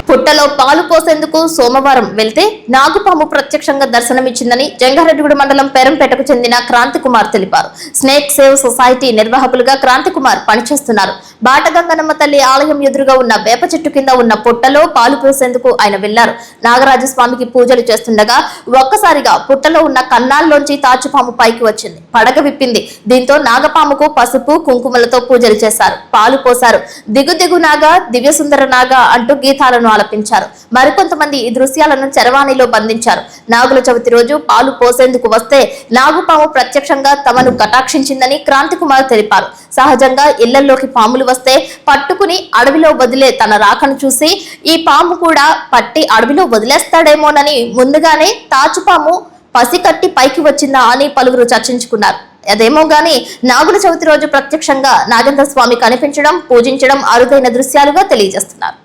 పుట్టలో పాలు పోసేందుకు సోమవారం వెళ్తే నాగుపాము ప్రత్యక్షంగా దర్శనమిచ్చిందని జంగారెడ్డిగూడ మండలం పెరంపేటకు చెందిన క్రాంతి కుమార్ తెలిపారు. స్నేక్ సేవ్ సొసైటీ నిర్వాహకులుగా క్రాంతి కుమార్ పనిచేస్తున్నారు. బాటగంగనమ్మ తల్లి ఆలయం ఎదురుగా ఉన్న వేప చెట్టు కింద ఉన్న పుట్టలో పాలు పోసేందుకు ఆయన వెళ్లారు. నాగరాజస్వామికి పూజలు చేస్తుండగా ఒక్కసారిగా పుట్టలో ఉన్న కన్నాల్లోంచి తాచుపాము పైకి వచ్చింది. పడగ విప్పింది. దీంతో నాగపాముకు పసుపు కుంకుమలతో పూజలు చేశారు. పాలు పోశారు. దిగు దిగు నాగా, దివ్య సుందర నాగా అంటూ గీతాలను ఆలపించారు. మరికొంతమంది ఈ దృశ్యాలను చరవాణిలో బంధించారు. నాగుల చవితి రోజు పాలు పోసేందుకు వస్తే నాగుపాము ప్రత్యక్షంగా తమను కటాక్షించిందని క్రాంతి కుమార్ తెలిపారు. సహజంగా ఇళ్లలోకి పాములు వస్తే పట్టుకుని అడవిలో వదిలే తన రాకను చూసి ఈ పాము కూడా పట్టి అడవిలో వదిలేస్తాడేమోనని ముందుగానే తాచుపాము పసికట్టి పైకి వచ్చిందా అని పలువురు చర్చించుకున్నారు. అదేమో గాని నాగుల చవితి రోజు ప్రత్యక్షంగా నాగేంద్ర స్వామి కనిపించడం, పూజించడం అరుదైన దృశ్యాలుగా తెలియజేస్తున్నారు.